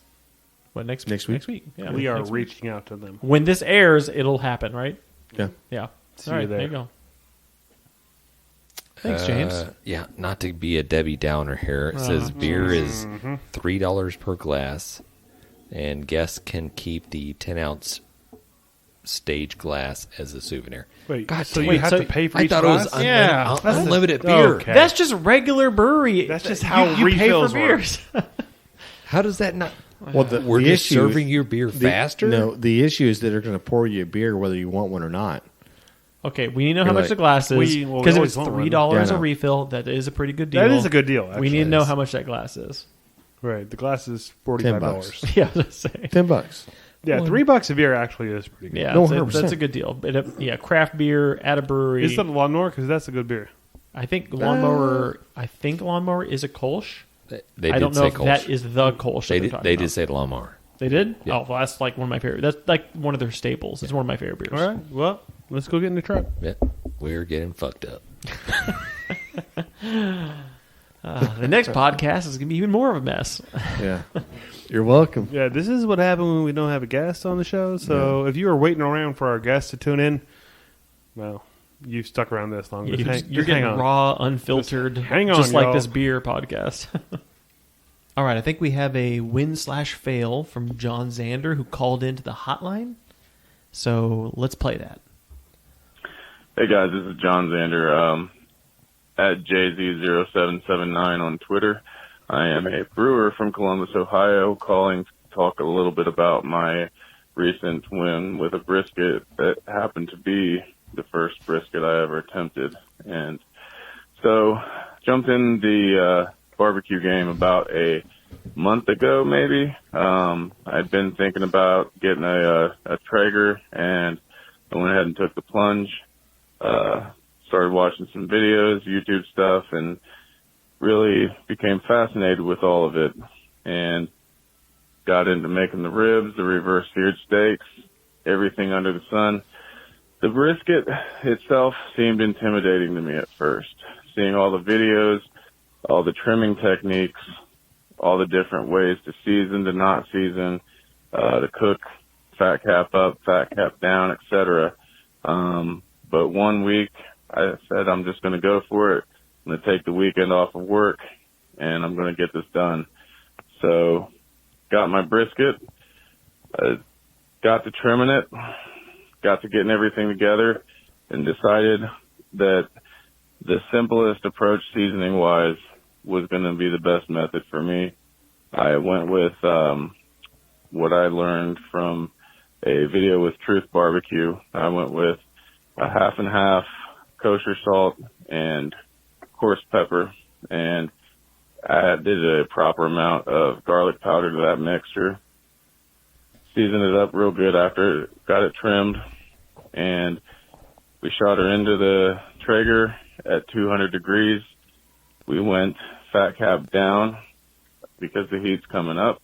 what next week? week? Next week. Yeah, We are next week. reaching out to them. When this airs, it'll happen, right? Yeah. Yeah. See All right, you there. there you go. Thanks, James. Yeah, not to be a Debbie Downer here. It says beer is $3 per glass, and guests can keep the 10-ounce stage glass as a souvenir. Wait, God so damn you it. have so to pay for I each thought glass? it was Yeah. unlimited beer. Okay. That's just regular brewery. That's just how you pay for refills work. beers. How does that not? Well, We're the just issue serving is- your beer faster? No, the issue is that they're going to pour you a beer whether you want one or not. Okay, we need to know how You're much like- the glass is we because if always it's want one. $3 Yeah, I a know. refill, that is a pretty good deal. That is a good deal. We Actually. need to know how much that glass is. Right, the glass is $10. $45. Yeah, let's say. $10. Yeah, $3 a beer actually is pretty good. Yeah, No, that's, 100%. that's a good deal. But yeah, craft beer at a brewery. Is that a lawnmower? Because that's a good beer. I think lawnmower. I think lawnmower is a Kolsch. They I don't did know say if Kolsch. that is the Kolsch. They that they're did, talking they about. did say lawnmower. They did. Yeah. Oh, well, that's like one of my favorite. That's like one of their staples. It's one of my favorite beers. All right, well, let's go get in the truck. Yeah, we're getting fucked up. The next podcast is going to be even more of a mess. Yeah. You're welcome. Yeah, this is what happens when we don't have a guest on the show. So if you were waiting around for our guest to tune in, well, you've stuck around this long. You're Just getting hang on. raw, unfiltered, Just hang on, just like y'all. this beer podcast. All right, I think we have a win/fail from John Zander who called into the hotline. So let's play that. Hey guys, this is John Zander, at JZ0779 on Twitter. I am a brewer from Columbus, Ohio, calling to talk a little bit about my recent win with a brisket that happened to be the first brisket I ever attempted. And so jumped in the barbecue game about a month ago, maybe. I'd been thinking about getting a Traeger, and I went ahead and took the plunge. Started watching some videos, YouTube stuff, and really became fascinated with all of it. And got into making the ribs, the reverse seared steaks, everything under the sun. The brisket itself seemed intimidating to me at first. Seeing all the videos, all the trimming techniques, all the different ways to season, to not season, to cook, fat cap up, fat cap down, etc. But one week I said I'm just going to go for it. I'm going to take the weekend off of work, and I'm going to get this done. So got my brisket, got to trimming it, got to getting everything together, and decided that the simplest approach seasoning-wise was going to be the best method for me. I went with what I learned from a video with Truth Barbecue. I went with a half and half kosher salt and coarse pepper, and I did a proper amount of garlic powder to that mixture. Seasoned it up real good after got it trimmed, and we shot her into the Traeger at 200 degrees. We went fat cap down because the heat's coming up.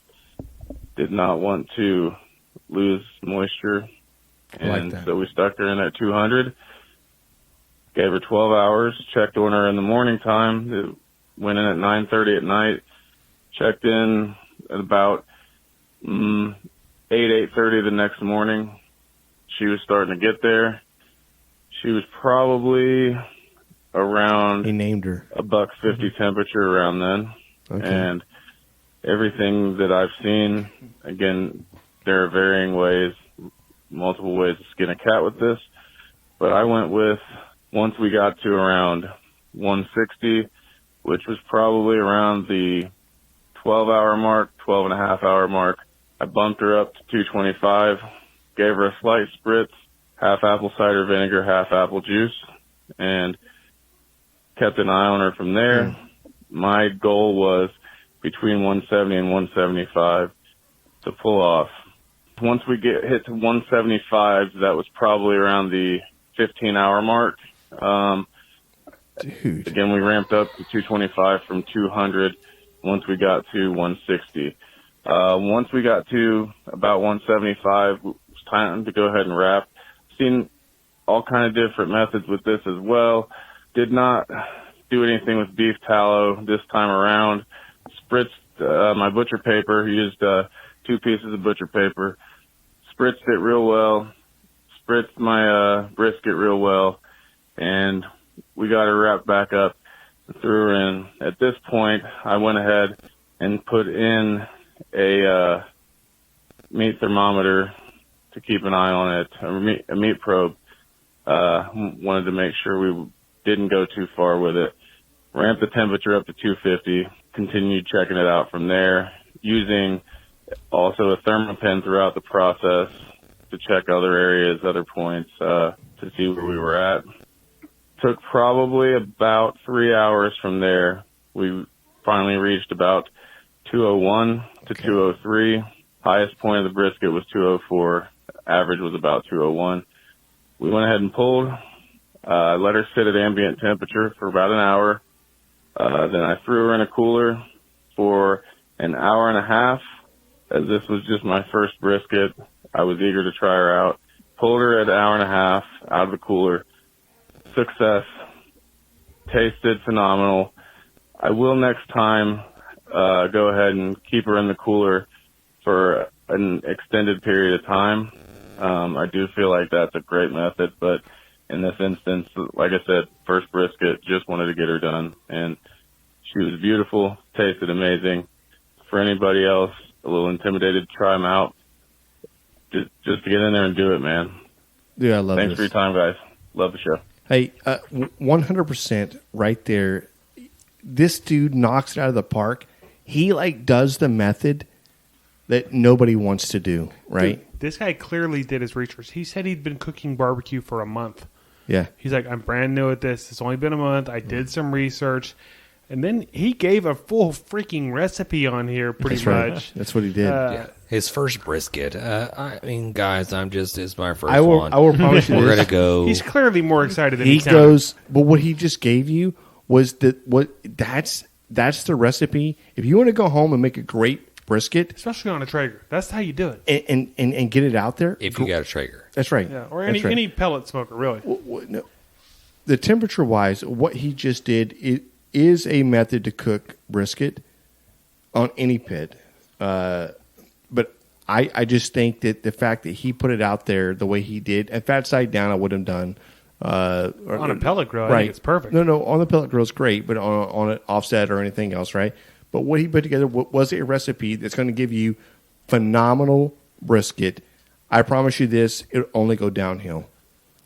Did not want to lose moisture, and that. so we stuck her in at 200. Gave her 12 hours, checked on her in the morning time. It went in at 9:30 at night. Checked in at about 8:30 the next morning. She was starting to get there. She was probably around He named her. $1.50 temperature around then. Okay. And everything that I've seen, again, there are varying ways, multiple ways to skin a cat with this. But I went with, once we got to around 160, which was probably around the 12-hour mark, 12-and-a-half-hour mark, I bumped her up to 225, gave her a slight spritz, half apple cider vinegar, half apple juice, and kept an eye on her from there. My goal was between 170 and 175 to pull off. Once we hit to 175, that was probably around the 15-hour mark. Dude. Again, we ramped up to 225 from 200 once we got to 160. Once we got to about 175, we time to go ahead and wrap. Seen all kind of different methods with this as well. Did not do anything with beef tallow this time around. Spritzed my butcher paper. Used 2 pieces of butcher paper. Spritzed it real well. Spritzed my brisket real well. And we got her wrapped back up and threw her in. At this point, I went ahead and put in a meat thermometer to keep an eye on it, a meat probe. Wanted to make sure we didn't go too far with it. Ramped the temperature up to 250, continued checking it out from there, using also a thermopen throughout the process to check other areas, other points, to see where we were at. Took probably about 3 hours from there. We finally reached about 201 to 203. Highest point of the brisket was 204. Average was about 201. We went ahead and pulled, let her sit at ambient temperature for about an hour. Then I threw her in a cooler for an hour and a half. As this was just my first brisket, I was eager to try her out. Pulled her at an hour and a half out of the cooler. Success. Tasted phenomenal. I will next time go ahead and keep her in the cooler for an extended period of time. I do feel like that's a great method, but in this instance, like I said, first brisket, just wanted to get her done. And she was beautiful, tasted amazing. For anybody else a little intimidated to try them out, just to get in there and do it, man. Dude, I love Thanks this. for your time, guys. Love the show. Hey, 100% right there. This dude knocks it out of the park. He does the method that nobody wants to do, right? Dude, this guy clearly did his research. He said he'd been cooking barbecue for a month. Yeah. He's like, I'm brand new at this. It's only been a month. I did some research. And then he gave a full freaking recipe on here pretty That's right. much. That's what he did. Yeah. His first brisket. I mean, guys, it's my first I will one. promise you We're this. going to go. He's clearly more excited than He sounded. goes, but what he just gave you was that's the recipe. If you want to go home and make a great brisket, Especially on a Traeger. That's how you do it. and get it out there. if you got a Traeger. That's right. Yeah, or That's right. any pellet smoker, really. No. The temperature wise, what he just did is a method to cook brisket on any pit. But I just think that the fact that he put it out there the way he did, at fat side down, I would have done. On a pellet grill, I right. think it's perfect. No, on the pellet grill is great, but on an offset or anything else, right? But what he put together was a recipe that's going to give you phenomenal brisket. I promise you this, it'll only go downhill.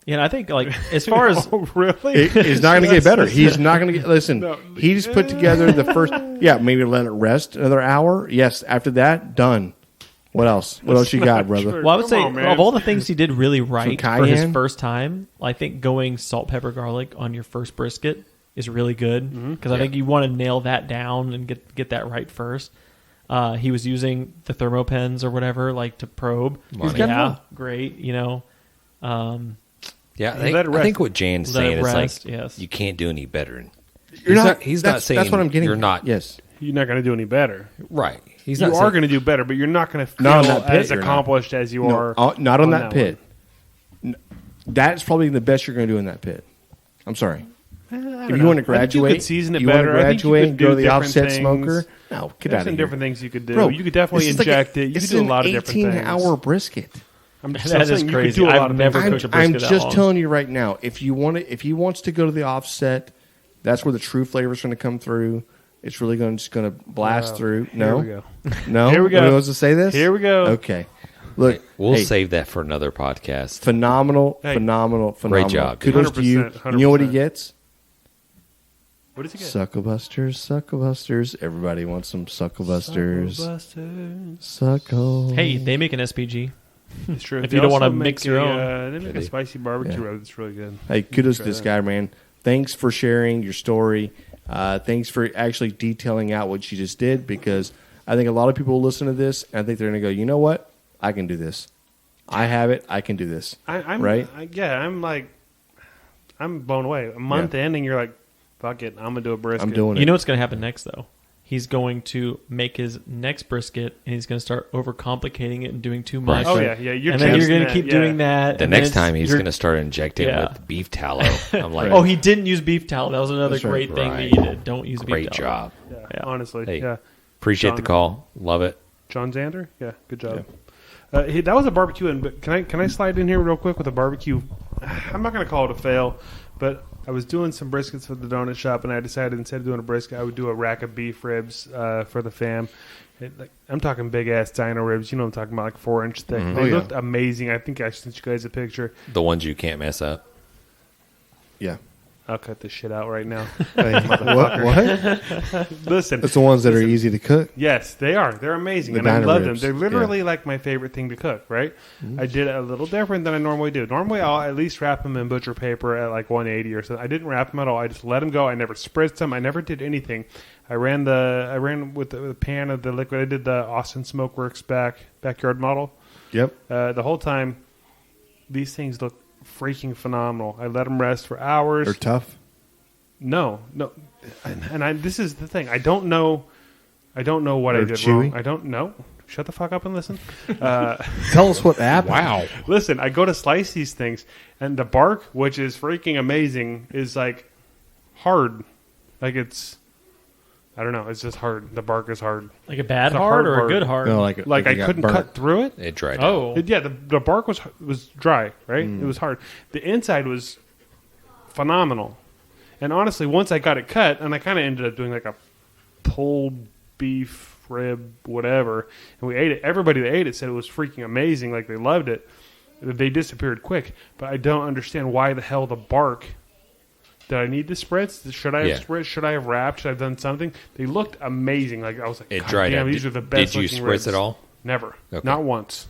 Yeah, and I think as far as Oh, really? It's not going to get better. He's not going to get. Listen, No. he just put together the first. Yeah, maybe let it rest another hour. Yes, after that, done. What else? What else you got, brother? true. well, I would Come say on, man. of all the things he did really right for his cayenne? first time, I think going salt, pepper, garlic on your first brisket is really good because I think you want to nail that down and get that right first. He was using the thermopens or whatever to probe. Money. Yeah, great. Yeah, let it rest. I think what Jan's Let it saying is rest, yes. you can't do any better. That's He's not saying that's what I'm getting. you're at. not. Yes. You're not going to do any better. Right. He's You not are saying, going to do better, but you're not going to feel Not on that pit, as you're not. accomplished as you are. Not on that one. pit. That's probably the best you're going to do in that pit. I'm sorry. I don't If you know. want to I think you graduate, could season it you want to better. I think you graduate could and go to do the different offset things. smoker. No, get There's out some of here. different things you could do. Bro, you could definitely this is inject it. You this could do a is lot of an different things. 18-hour brisket. I'm just That is saying you could crazy. do a lot I've of never things. cooked a I'm brisket that just long. telling you right now. If he wants to go to the offset, that's where the true flavor is going to come through. It's really just going to blast through. No, Here we go. no. Here we go. Nobody wants to say this. Here we go. Okay, look, we'll hey, save that for another podcast. phenomenal, Hey. phenomenal. Great job, dude. Kudos to you. 100%, You know what he 100%. gets? What does he get? Sucklebusters. Everybody wants some Sucklebusters. Sucklebusters. Suckle. Hey, they make an SPG. It's true. If They you don't also wanna make mix your they make a spicy barbecue rub that's really good. Hey, kudos to Try this that. guy, man. Thanks for sharing your story. Thanks for actually detailing out what you just did, because I think a lot of people will listen to this and I think they're going to go, you know what? I can do this. I have it. I can do this. I'm Right? I'm blown away. A month in, and you're like, "Fuck it, I'm gonna do a brisket." I'm doing it. You know what's going to happen next, though? he's going to make his next brisket, and he's going to start overcomplicating it and doing too much. Oh yeah. You're and then you're going to that, keep doing that. The and next then time he's going to start injecting with beef tallow. I'm like, Oh, he didn't use beef tallow. That was another That's right. great thing that Right. you did. Don't use great beef tallow. job. Yeah, honestly. Hey, yeah. Appreciate the John. call. Love it. John Zander? Yeah, good job. That was a barbecue, but can I slide in here real quick with a barbecue? I'm not going to call it a fail, but I was doing some briskets for the donut shop, and I decided instead of doing a brisket, I would do a rack of beef ribs for the fam. I'm talking big-ass dino ribs. You know what I'm talking about, like 4-inch thick. Mm-hmm. They looked amazing. I think I sent you guys a picture. The ones you can't mess up. Yeah. I'll cut this shit out right now. Hey, what? Listen. It's the ones that are easy to cook. Yes, they are. They're amazing, The and I dino love ribs, them. They're literally like my favorite thing to cook, right? I did it a little different than I normally do. Normally, I'll at least wrap them in butcher paper at like 180 or something. I didn't wrap them at all. I just let them go. I never spritzed them. I never did anything. I ran with the pan of the liquid. I did the Austin Smokeworks backyard model. Yep. The whole time, these things look freaking phenomenal. I let them rest for hours. They're tough. No, and this is the thing. I don't know what I They're did chewy? wrong. I don't know. Shut the fuck up and listen. Tell us what happened. Wow. Listen, I go to slice these things, and the bark, which is freaking amazing, is like hard. Like I don't know. It's just hard. The bark is hard. Like a bad It's a hard hard or a hard. good hard? No, Like you I got couldn't burnt. cut through it. It dried out. Oh. Yeah, the bark was dry, right? It was hard. The inside was phenomenal. And honestly, once I got it cut, and I kind of ended up doing like a pulled beef rib, whatever, and we ate it. Everybody that ate it said it was freaking amazing. Like they loved it. They disappeared quick, but I don't understand why the hell the bark. Did I need to spritz? Should I have spritzed? Should I have wrapped? Should I have done something? They looked amazing. Like I was like, It God dried damn, out. these are the best. Did you looking spritz ribs. at all? Never. Okay. Not once.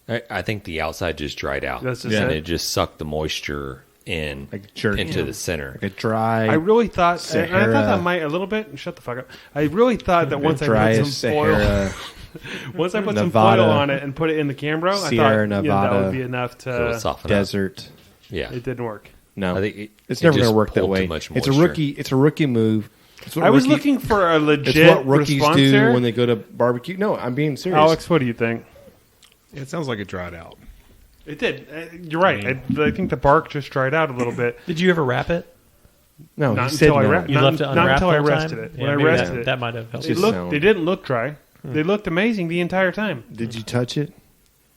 I think the outside just dried out. That's just and it? it just sucked the moisture in Like jerky. into the center. Like a dry. I really thought, and I thought Sahara. that might a little bit. Shut the fuck up. I really thought that once I put driest some foil, Sahara. once I put Nevada. some foil on it and put it in the Cambro, I Sierra thought that Nevada. would be enough So it'll to. soften up. Desert. Yeah. It didn't work. No, I think it's it never going just to work that pulled way. too much It's a moisture. rookie. It's a rookie move. It's what I was rookie- looking for a It's legit what rookies response do there. when they go to barbecue. No, I'm being serious. Alex, what do you think? It sounds like it dried out. It did. You're right. I think the bark just dried out a little bit. Did you ever wrap it? No, Not he said until I no. wrapped. You Not, left it not unwrapped until I the whole rested time? it. Yeah, When I maybe rested it, that might have helped. it Just looked. sound- They didn't look dry. They looked amazing the entire time. Did you touch it?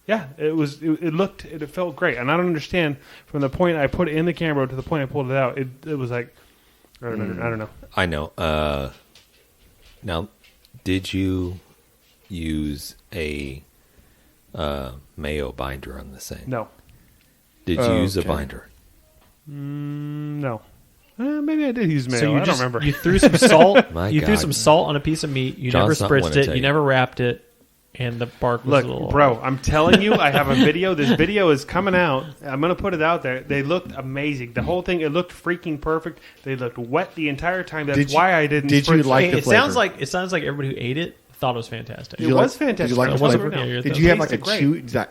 Yeah, it was. It looked. It felt great, and I don't understand from the point I put it in the camera to the point I pulled it out. It was like, I don't know. I know. Now, did you use a mayo binder on this thing? No, Did you use a Okay. binder? no. Maybe I did use mayo. So you I just don't remember. you threw some salt. My you threw God. some salt on a piece of meat. You John's not never one spritzed to it. tell You you. never wrapped it, and the bark was a little. Look, bro, I'm telling you, I have a video. This video is coming out. I'm going to put it out there. They looked amazing. The whole thing, it looked freaking perfect. They looked wet the entire time. That's Did you- why I didn't. did you spritz like it. the It sounds flavor? like everybody who ate it thought it was fantastic. It you was like- fantastic. did you like I the wasn't flavor? gonna- Yeah, Did you have like a tasted chew? Did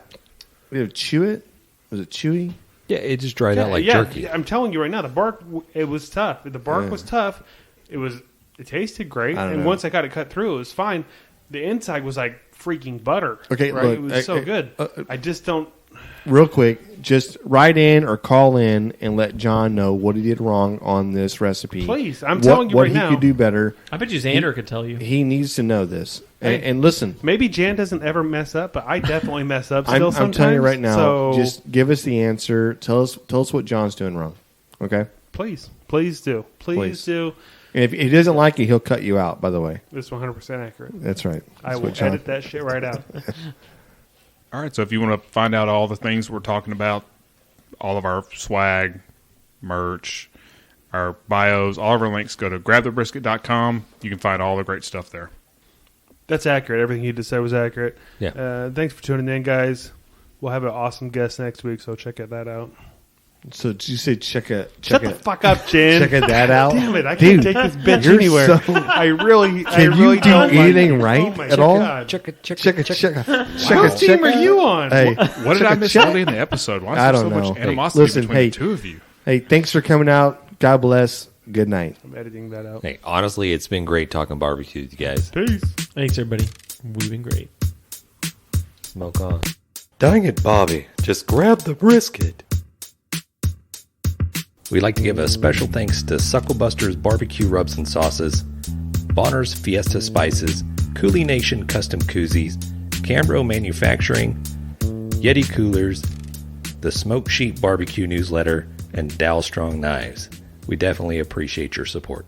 you chew it? Was it chewy? Yeah, it just dried out like yeah, jerky. I'm telling you right now, the bark. It was tough. The bark was tough. It tasted great, I don't and know. once I got it cut through, it was fine. The inside was like freaking butter. Okay, right? look, it was so good. I just don't. Real quick, just write in or call in and let John know what he did wrong on this recipe. Please, I'm telling you what right he now. could do better. I bet you Xander could tell you. He needs to know this. Hey. And listen, Maybe Jan doesn't ever mess up, but I definitely mess up. I'm Still, sometimes. telling you right now. So Just give us the answer. Tell us what John's doing wrong. Okay. please do, Please. do. And if he doesn't like it, he'll cut you out. By the way, It's 100% accurate. that's right. I That's will what John- edit that shit right out. All right, so if you want to find out all the things we're talking about, all of our swag, merch, our bios, all of our links, go to grabthebrisket.com. You can find all the great stuff there. That's accurate. Everything he just said was accurate. Yeah. Thanks for tuning in, guys. We'll have an awesome guest next week, so check that out. So did you say check it? Shut the fuck up, Jan. Check that out. Damn it! I can't Dude, take this bitch you're anywhere. so- I really Can really you do don't like anything it. right Oh my at all? God. Check it. What team are you on? Hey, What did I miss early in the episode? Why is I there don't so know. much animosity Listen, between hey. the two of you? Hey, thanks for coming out. God bless. Good night. I'm editing that out. Hey, honestly, it's been great talking barbecue with you guys. Peace. Thanks, everybody. We've been great. Smoke on. Dang it, Bobby. Just grab the brisket. We'd like to give a special thanks to Sucklebusters BBQ Rubs and Sauces, Bolner's Fiesta Spices, CoolieNation Custom Koozies, Cambro Manufacturing, YETI Coolers, the Smoke Sheep Barbecue Newsletter, and Dalstrong Knives. We definitely appreciate your support.